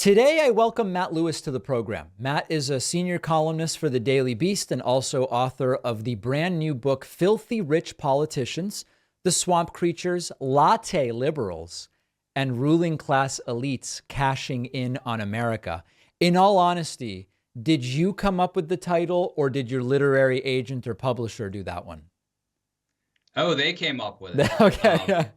Today, I welcome Matt Lewis to the program. Matt is a senior columnist for the Daily Beast and also author of the brand new book, Filthy Rich Politicians, The Swamp Creatures, Latte Liberals, and Ruling Class Elites Cashing In on America. In all honesty, did you come up with the title or did your literary agent or publisher do that one? Oh, they came up with it. Okay.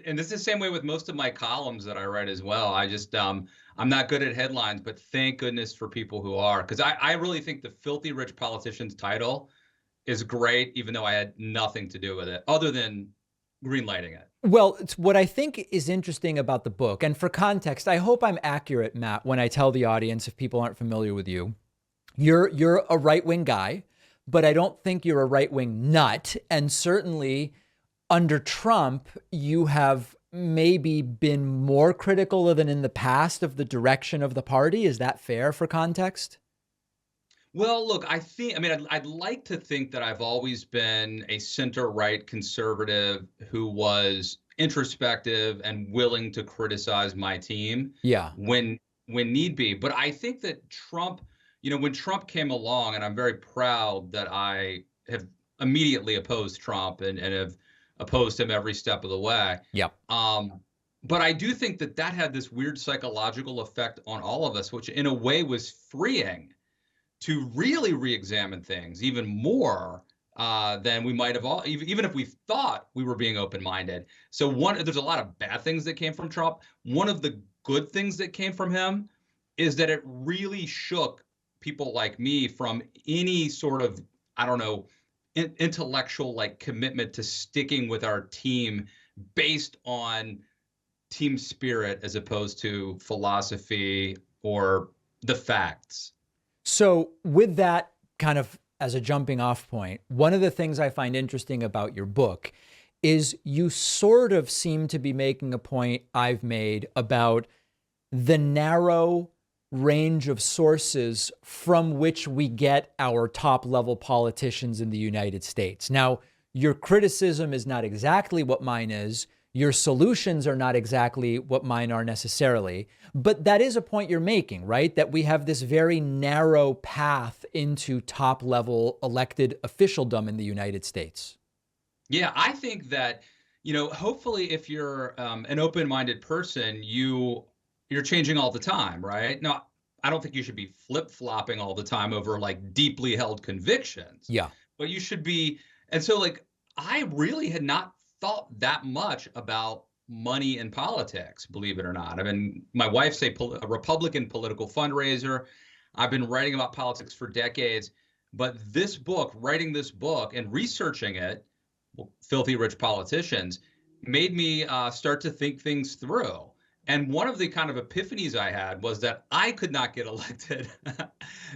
And this is the same way with most of my columns that I write as well. I'm not good at headlines, but thank goodness for people who are, because I really think the Filthy Rich Politicians title is great, even though I had nothing to do with it other than greenlighting it. Well, it's what I think is interesting about the book. And for context, I hope I'm accurate, Matt, when I tell the audience, if people aren't familiar with you, you're a right-wing guy, but I don't think you're a right-wing nut. And certainly under Trump, you have maybe been more critical than in the past of the direction of the party. Is that fair for context? Well, look, I'd like to think that I've always been a center-right conservative who was introspective and willing to criticize my team Yeah. when need be. But I think that Trump, when Trump came along, and I'm very proud that I have immediately opposed Trump and have opposed him every step of the way. Yep. But I do think that had this weird psychological effect on all of us, which in a way was freeing to really re-examine things even more than we might have all, even if we thought we were being open-minded. So there's a lot of bad things that came from Trump. One of the good things that came from him is that it really shook people like me from any sort of, I don't know, intellectual like commitment to sticking with our team based on team spirit as opposed to philosophy or the facts. So with that kind of as a jumping off point, one of the things I find interesting about your book is you sort of seem to be making a point I've made about the narrow range of sources from which we get our top level politicians in the United States. Now, your criticism is not exactly what mine is. Your solutions are not exactly what mine are necessarily, but that is a point you're making, right? That we have this very narrow path into top level elected officialdom in the United States. Yeah, I think that, hopefully if you're an open-minded person, you're changing all the time, right? Now, I don't think you should be flip-flopping all the time over like deeply held convictions. Yeah. But you should be, and so like, I really had not thought that much about money in politics, believe it or not. I mean, my wife's a Republican political fundraiser. I've been writing about politics for decades, but writing this book and researching it, Filthy Rich Politicians, made me start to think things through. And one of the kind of epiphanies I had was that I could not get elected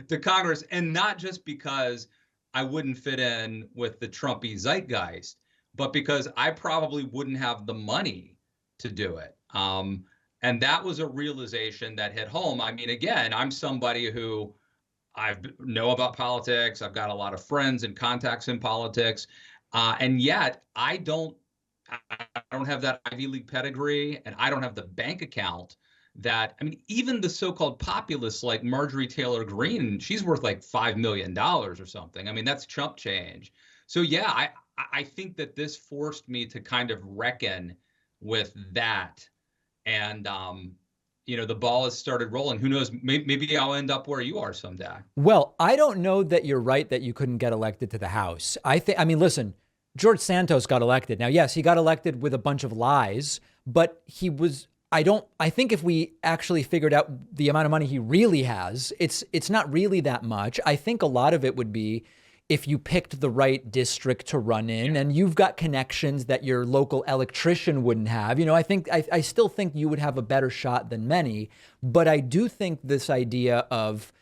to Congress, and not just because I wouldn't fit in with the Trumpy zeitgeist, but because I probably wouldn't have the money to do it. And that was a realization that hit home. I mean, again, I'm somebody who I know about politics. I've got a lot of friends and contacts in politics. And yet I don't have that Ivy League pedigree, and I don't have the bank account that, I mean, even the so-called populists like Marjorie Taylor Greene, she's worth like $5 million or something. I mean, that's chump change. So yeah, I think that this forced me to kind of reckon with that. And, the ball has started rolling. Who knows? Maybe I'll end up where you are someday. Well, I don't know that you're right that you couldn't get elected to the House. Listen, George Santos got elected. Now, yes, he got elected with a bunch of lies, but I think if we actually figured out the amount of money he really has, it's not really that much. I think a lot of it would be if you picked the right district to run in, and you've got connections that your local electrician wouldn't have. I still think you would have a better shot than many, but I do think this idea of,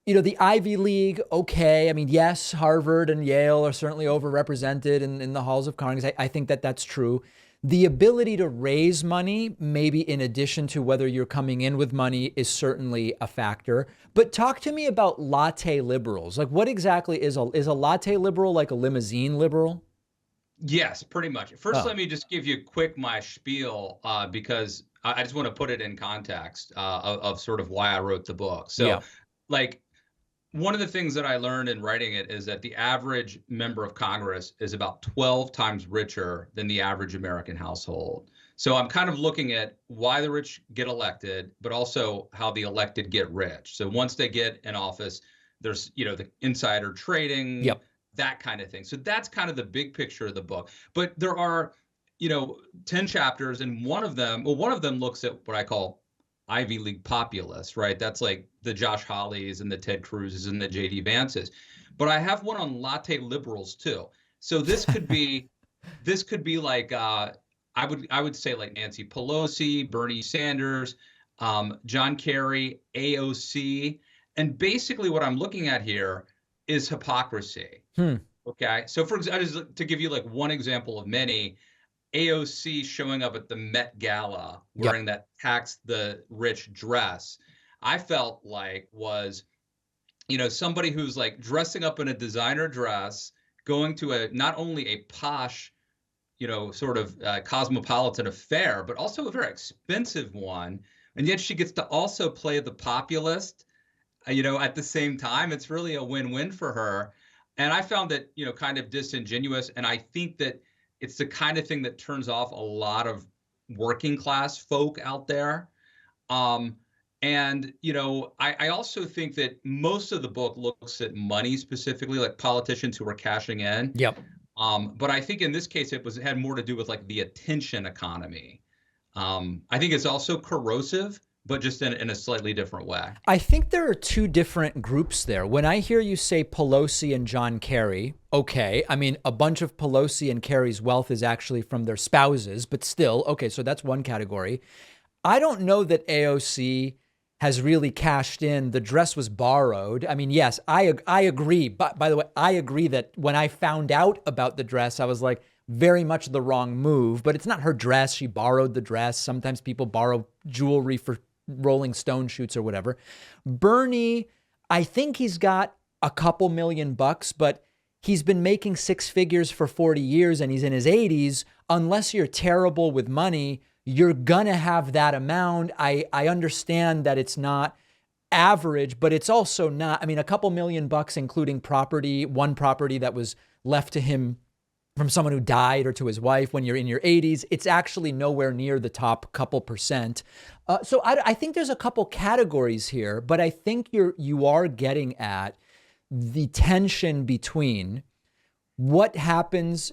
the Ivy League, okay. I mean, yes, Harvard and Yale are certainly overrepresented in the halls of Congress. I think that that's true. The ability to raise money, maybe in addition to whether you're coming in with money, is certainly a factor. But talk to me about latte liberals. Like, what exactly is a latte liberal, like a limousine liberal? Yes, pretty much. First, let me just give you my spiel, because I just want to put it in context of sort of why I wrote the book. So, Yeah. like, one of the things that I learned in writing it is that the average member of Congress is about 12 times richer than the average American household. So I'm kind of looking at why the rich get elected, but also how the elected get rich. So once they get in office, there's, the insider trading, Yep. that kind of thing. So that's kind of the big picture of the book. But there are, 10 chapters, and one of them looks at what I call Ivy League populists, right? That's like the Josh Hawleys and the Ted Cruzes and the JD Vances. But I have one on latte liberals too. So this could be like I would say like Nancy Pelosi, Bernie Sanders, John Kerry, AOC, and basically what I'm looking at here is hypocrisy. Okay, so for example, to give you like one example of many, AOC showing up at the Met Gala wearing that tax the rich dress, I felt like was, somebody who's like dressing up in a designer dress, going to not only a posh, sort of cosmopolitan affair, but also a very expensive one. And yet she gets to also play the populist, at the same time. It's really a win-win for her. And I found that, kind of disingenuous. And I think that it's the kind of thing that turns off a lot of working class folk out there. I also think that most of the book looks at money specifically, like politicians who are cashing in. Yep. But I think in this case, it had more to do with like the attention economy. I think it's also corrosive, but just in a slightly different way. I think there are two different groups there. When I hear you say Pelosi and John Kerry, okay, I mean, a bunch of Pelosi and Kerry's wealth is actually from their spouses, but still, okay, so that's one category. I don't know that AOC has really cashed in. The dress was borrowed. I mean, yes, I agree. But by the way, I agree that when I found out about the dress, I was like, very much the wrong move, but it's not her dress. She borrowed the dress. Sometimes people borrow jewelry for Rolling Stone shoots or whatever. Bernie, I think he's got a couple $1,000,000, but he's been making six figures for 40 years and he's in his 80s. Unless you're terrible with money, you're gonna have that amount. I understand that it's not average, but it's also not, I mean, a couple $1,000,000, including property, one property that was left to him from someone who died or to his wife when you're in your 80s, it's actually nowhere near the top couple percent. So I think there's a couple categories here, but I think you are getting at the tension between what happens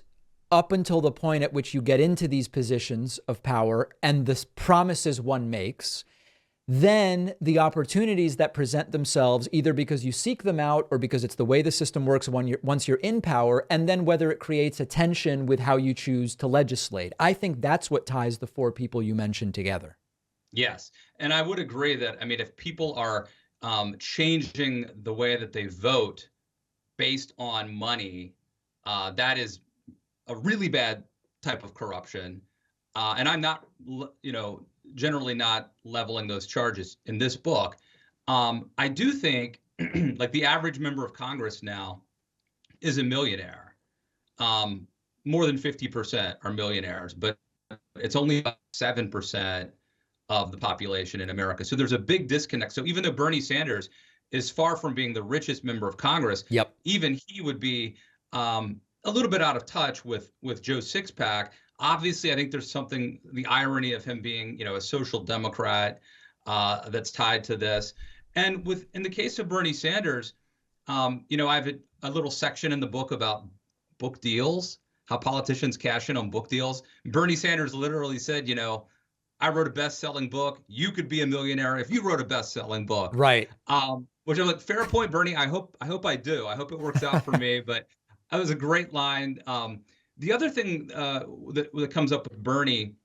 up until the point at which you get into these positions of power and the promises one makes, then the opportunities that present themselves, either because you seek them out or because it's the way the system works once you're in power, and then whether it creates a tension with how you choose to legislate. I think that's what ties the four people you mentioned together. Yes. And I would agree that, I mean, if people are changing the way that they vote based on money, that is a really bad type of corruption. And I'm not, generally not leveling those charges in this book. I do think like the average member of Congress now is a millionaire. More than 50% are millionaires, but it's only about 7% of the population in America. So there's a big disconnect. So even though Bernie Sanders is far from being the richest member of Congress, even he would be a little bit out of touch with Joe Sixpack. Obviously, I think there's something, the irony of him being, a social democrat that's tied to this. And in the case of Bernie Sanders, I have a little section in the book about book deals, how politicians cash in on book deals. Bernie Sanders literally said, I wrote a best-selling book. You could be a millionaire if you wrote a best-selling book. Right. Which I'm like, fair point, Bernie. I hope I do. I hope it works out for me. But that was a great line. The other thing that comes up with Bernie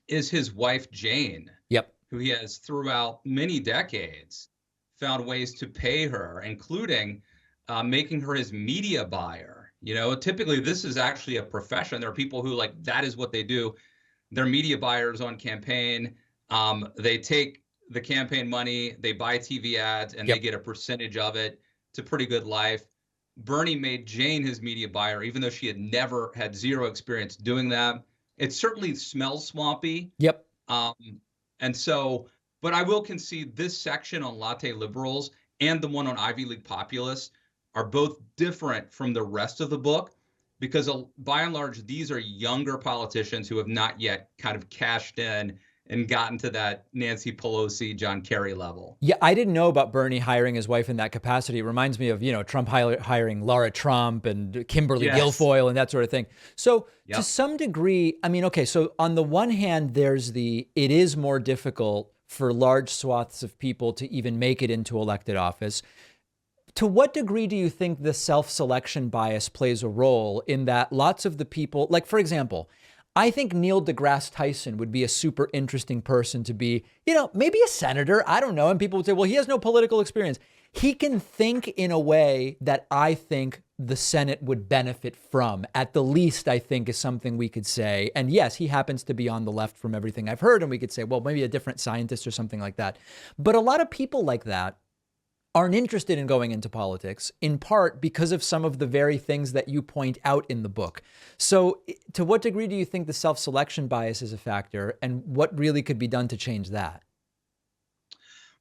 is his wife, Jane, who he has throughout many decades found ways to pay her, including making her his media buyer. Typically this is actually a profession. There are people who that is what they do. They're media buyers on campaign. They take the campaign money, they buy TV ads, and they get a percentage of it. It's a pretty good life. Bernie made Jane his media buyer, even though she had zero experience doing that. It certainly smells swampy. And so, but I will concede this section on latte liberals and the one on Ivy League populists are both different from the rest of the book because by and large, these are younger politicians who have not yet kind of cashed in and gotten to that Nancy Pelosi, John Kerry level. Yeah, I didn't know about Bernie hiring his wife in that capacity. It reminds me of, Trump hiring Laura Trump and Kimberly Guilfoyle and that sort of thing. So to some degree, I mean, okay, so on the one hand, it is more difficult for large swaths of people to even make it into elected office. To what degree do you think the self-selection bias plays a role in that lots of the people, like, for example, I think Neil deGrasse Tyson would be a super interesting person to be, maybe a senator. I don't know. And people would say, well, he has no political experience. He can think in a way that I think the Senate would benefit from. At the least, I think is something we could say. And yes, he happens to be on the left from everything I've heard. And we could say, well, maybe a different scientist or something like that. But a lot of people like that aren't interested in going into politics, in part because of some of the very things that you point out in the book. So to what degree do you think the self-selection bias is a factor, and what really could be done to change that?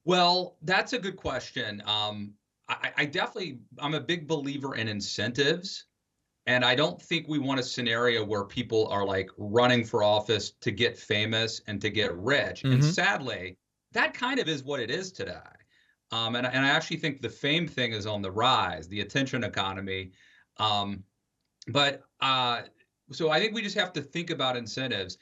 Well, that's a good question. I definitely, I'm a big believer in incentives. And I don't think we want a scenario where people are like running for office to get famous and to get rich. And sadly, that kind of is what it is today. And I actually think the fame thing is on the rise, the attention economy. So I think we just have to think about incentives.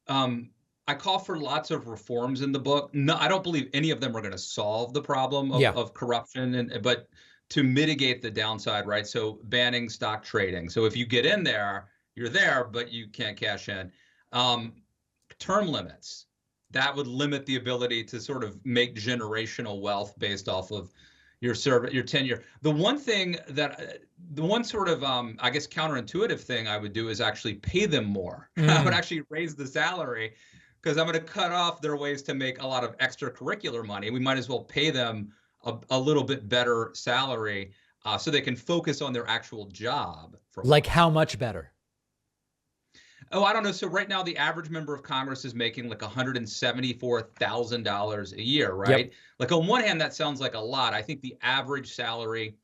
I call for lots of reforms in the book. No, I don't believe any of them are going to solve the problem of corruption, but to mitigate the downside, right? So banning stock trading. So if you get in there, you're there, but you can't cash in. Term limits. That would limit the ability to sort of make generational wealth based off of your tenure. The one sort of, I guess, counterintuitive thing I would do is actually pay them more. I would actually raise the salary because I'm going to cut off their ways to make a lot of extracurricular money. We might as well pay them a little bit better salary so they can focus on their actual job. Like how much better? Oh, I don't know. So right now, the average member of Congress is making like $174,000 a year, right? Yep. Like on one hand, that sounds like a lot. I think the average salary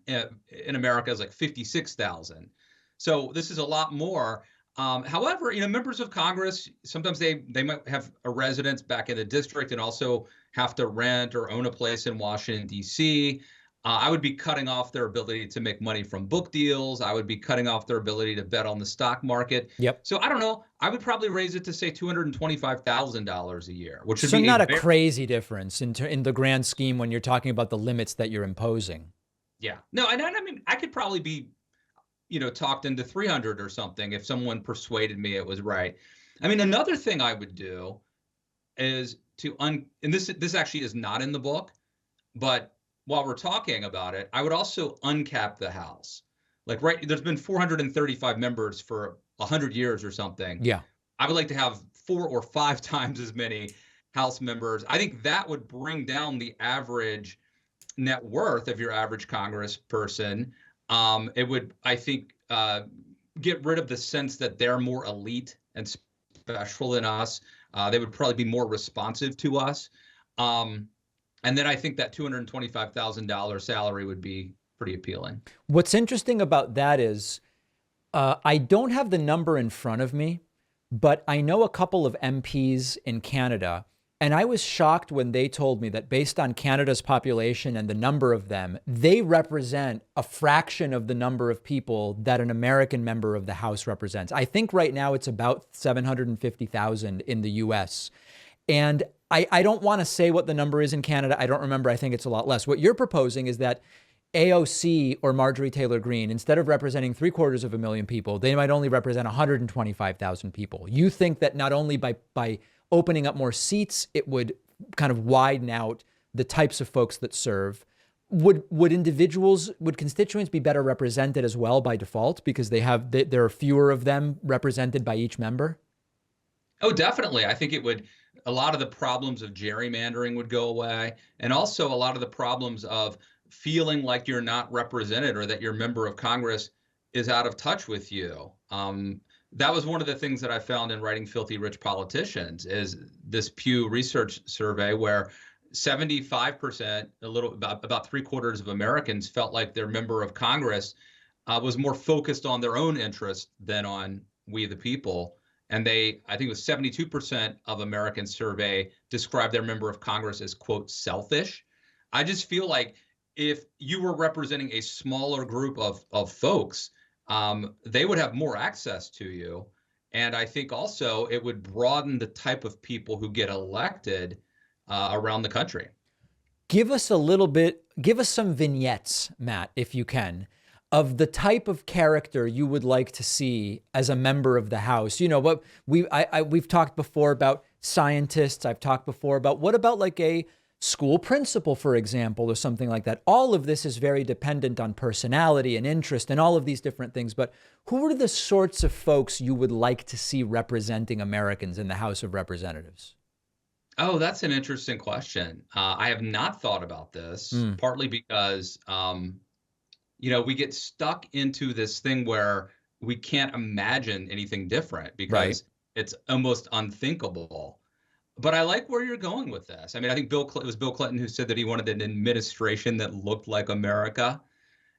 in America is like $56,000. So this is a lot more. However, members of Congress, sometimes they might have a residence back in the district and also have to rent or own a place in Washington, D.C. I would be cutting off their ability to make money from book deals. I would be cutting off their ability to bet on the stock market. Yep. So I don't know. I would probably raise it to say $225,000 a year, which would be not a crazy difference in the grand scheme when you're talking about the limits that you're imposing. Yeah. No, and I mean, I could probably be, talked into 300 or something if someone persuaded me it was right. I mean, another thing I would do is and this actually is not in the book, but while we're talking about it, I would also uncap the House. Like, right, there's been 435 members for 100 years or something. Yeah. I would like to have 4 or 5 times as many House members. I think that would bring down the average net worth of your average Congress person. It would, I think, get rid of the sense that they're more elite and special than us. They would probably be more responsive to us. And then I think that $225,000 salary would be pretty appealing. What's interesting about that is I don't have the number in front of me, but I know a couple of MPs in Canada, and I was shocked when they told me that based on Canada's population and the number of them, they represent a fraction of the number of people that an American member of the House represents. I think right now it's about 750,000 in the US. And I don't want to say what the number is in Canada. I don't remember. I think it's a lot less. What you're proposing is that AOC or Marjorie Taylor Greene, instead of representing 750,000 people, they might only represent 125,000 people. You think that not only by opening up more seats, it would kind of widen out the types of folks that serve. Would constituents be better represented as well by default because there are fewer of them represented by each member? Oh, definitely. I think it would. A lot of the problems of gerrymandering would go away. And also a lot of the problems of feeling like you're not represented or that your member of Congress is out of touch with you. that was one of the things that I found in writing Filthy Rich Politicians is this Pew Research survey where 75%, about three-quarters of Americans felt like their member of Congress was more focused on their own interest than on we the people. And I think it was 72% of Americans survey described their member of Congress as, quote, selfish. I just feel like if you were representing a smaller group of folks, they would have more access to you. And I think also it would broaden the type of people who get elected around the country. Give us some vignettes, Matt, if you can, of the type of character you would like to see as a member of the House. You know, what we've talked before about scientists. I've talked before about what about like a school principal, for example, or something like that. All of this is very dependent on personality and interest and all of these different things. But who are the sorts of folks you would like to see representing Americans in the House of Representatives? Oh, that's an interesting question. I have not thought about this, partly because, we get stuck into this thing where we can't imagine anything different because it's almost unthinkable. But I like where you're going with this. I mean, I think it was Bill Clinton who said that he wanted an administration that looked like America.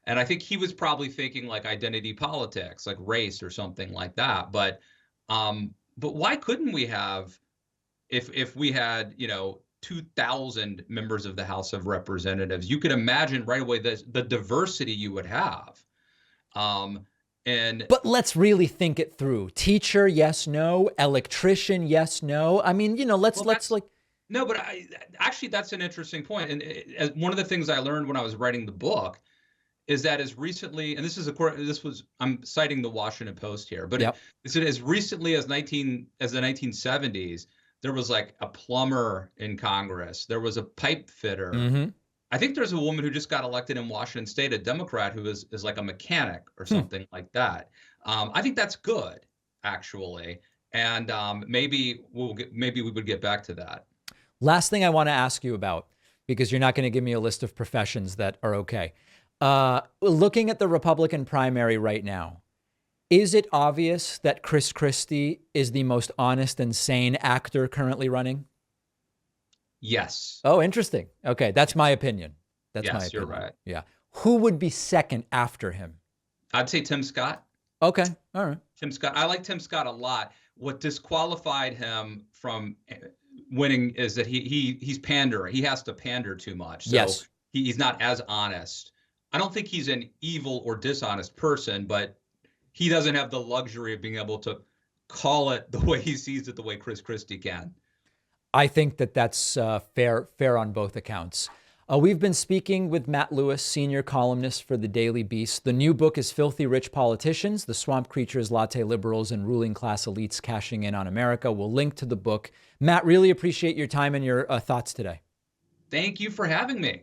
And I think he was probably thinking like identity politics, like race or something like that. But why couldn't we have, if we had, 2,000 members of the House of Representatives, you could imagine right away the diversity you would have. But let's really think it through. Teacher, yes, no. Electrician, yes, no. I mean, let's like. No, but actually, that's an interesting point. And one of the things I learned when I was writing the book is that as recently, and I'm citing the Washington Post here, but as recently as the 1970s, there was like a plumber in Congress. There was a pipe fitter. Mm-hmm. I think there's a woman who just got elected in Washington State, a Democrat, who is like a mechanic or something like that. I think that's good, actually, and maybe we would get back to that. Last thing I want to ask you about, because you're not going to give me a list of professions that are okay. Looking at the Republican primary right now, is it obvious that Christie is the most honest and sane actor currently running? Yes. Oh, interesting. Okay, that's my opinion. That's my opinion. You're right. Yeah. Who would be second after him? I'd say Tim Scott. Okay. All right. Tim Scott. I like Tim Scott a lot. What disqualified him from winning is that he's pandering. He has to pander too much. So yes. He's not as honest. I don't think he's an evil or dishonest person, but he doesn't have the luxury of being able to call it the way he sees it, the way Christie can. I think that's fair on both accounts. We've been speaking with Matt Lewis, senior columnist for the Daily Beast. The new book is Filthy Rich Politicians, The Swamp Creatures, Latte Liberals, and Ruling Class Elites Cashing In on America. We'll link to the book. Matt, really appreciate your time and your thoughts today. Thank you for having me.